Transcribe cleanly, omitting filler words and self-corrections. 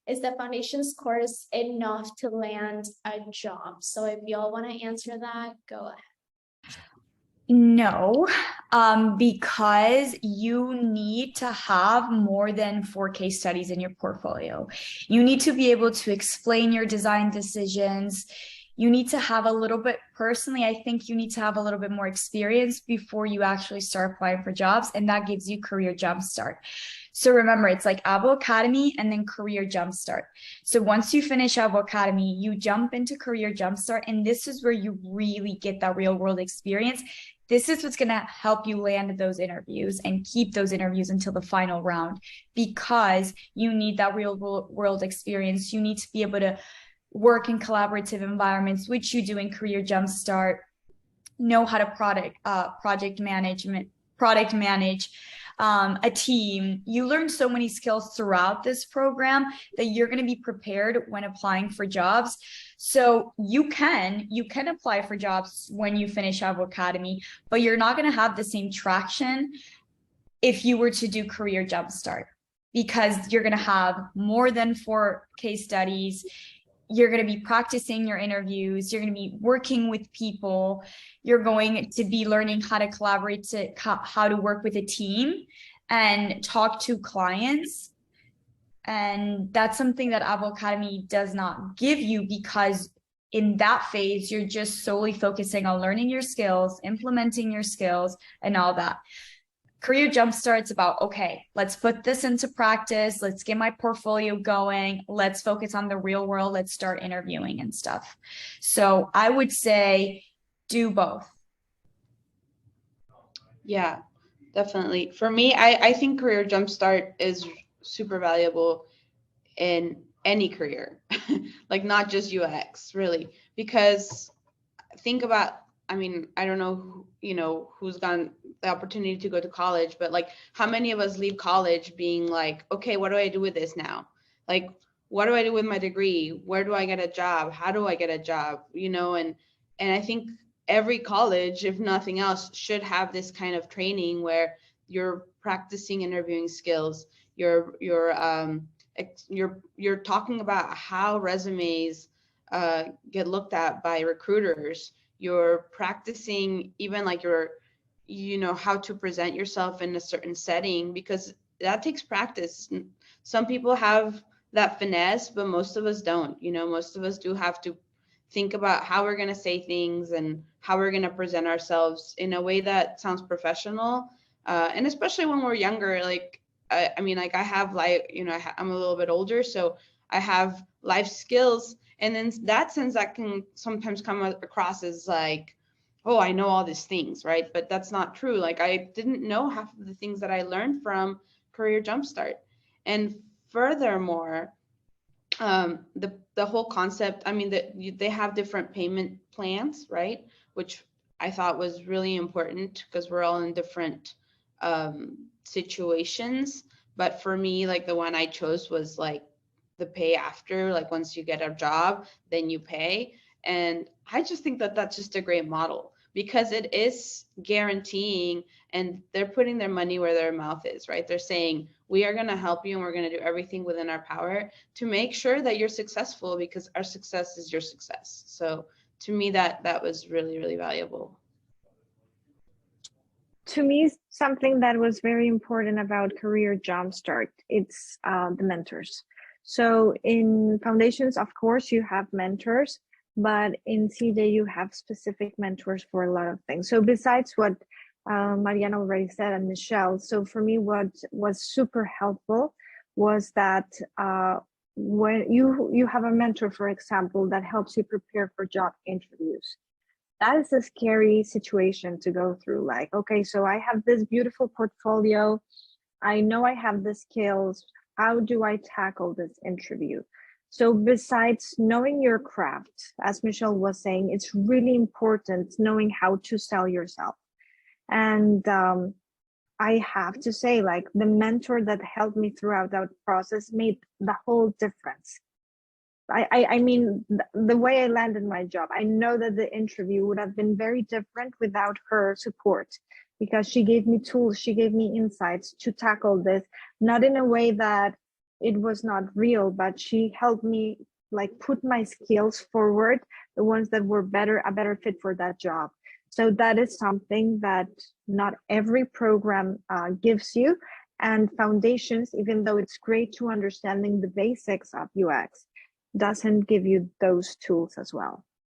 is the foundations course enough to land a job? So if y'all want to answer that, go ahead. No, because you need to have more than 4 case studies in your portfolio. You need to be able to explain your design decisions. You need to have a little bit, personally, I think you need to have a little bit more experience before you actually start applying for jobs, and that gives you Career Jumpstart. So remember, it's like Avocademy and then Career Jumpstart. So once you finish Avocademy, you jump into Career Jumpstart, and this is where you really get that real world experience. This is what's going to help you land those interviews and keep those interviews until the final round, because you need that real world experience. You need to be able to work in collaborative environments, which you do in Career Jumpstart, know how to product manage a team. You learn so many skills throughout this program that you're going to be prepared when applying for jobs. So you can apply for jobs when you finish Avocademy, but you're not going to have the same traction if you were to do Career Jumpstart, because you're going to have more than 4 case studies. You're going to be practicing your interviews. You're going to be working with people. You're going to be learning how to collaborate, how to work with a team and talk to clients. And that's something that Avocademy does not give you, because in that phase, you're just solely focusing on learning your skills, implementing your skills, and all that. Career Jumpstart's about, okay, let's put this into practice. Let's get my portfolio going. Let's focus on the real world. Let's start interviewing and stuff. So I would say do both. Yeah, definitely. For me, I think Career Jumpstart is super valuable in any career, like not just UX, really, because think about, I mean, I don't know, who's gotten the opportunity to go to college, but like how many of us leave college being like, okay, what do I do with this now? Like, what do I do with my degree? Where do I get a job? How do I get a job? And I think every college, if nothing else, should have this kind of training where you're practicing interviewing skills. You're talking about how resumes get looked at by recruiters. You're practicing even like how to present yourself in a certain setting, because that takes practice. Some people have that finesse, but most of us don't. Most of us do have to think about how we're going to say things and how we're going to present ourselves in a way that sounds professional. And especially when we're younger, like, I have I'm a little bit older, so I have life skills. And in that sense, that can sometimes come across as like, oh, I know all these things, right? But that's not true. Like, I didn't know half of the things that I learned from Career Jumpstart. And furthermore, the whole concept, they have different payment plans, right? Which I thought was really important, because we're all in different situations. But for me, like, the one I chose was like the pay after, like once you get a job, then you pay. And I just think that that's just a great model, because it is guaranteeing, and they're putting their money where their mouth is, right? They're saying, we are going to help you, and we're going to do everything within our power to make sure that you're successful, because our success is your success. So to me, that was really, really valuable. To me, something that was very important about Career Jumpstart, it's the mentors. So in Foundations, of course, you have mentors, but in CJ, you have specific mentors for a lot of things. So besides what Mariana already said, and Michelle, so for me, what was super helpful was that when you have a mentor, for example, that helps you prepare for job interviews. That is a scary situation to go through. Like, okay, so I have this beautiful portfolio. I know I have the skills. How do I tackle this interview? So besides knowing your craft, as Michelle was saying, it's really important knowing how to sell yourself. And I have to say, like, the mentor that helped me throughout that process made the whole difference. I mean, the way I landed my job, I know that the interview would have been very different without her support, because she gave me tools, she gave me insights to tackle this, not in a way that it was not real, but she helped me like put my skills forward, the ones that were a better fit for that job. So that is something that not every program gives you. And foundations, even though it's great to understanding the basics of UX, doesn't give you those tools as well.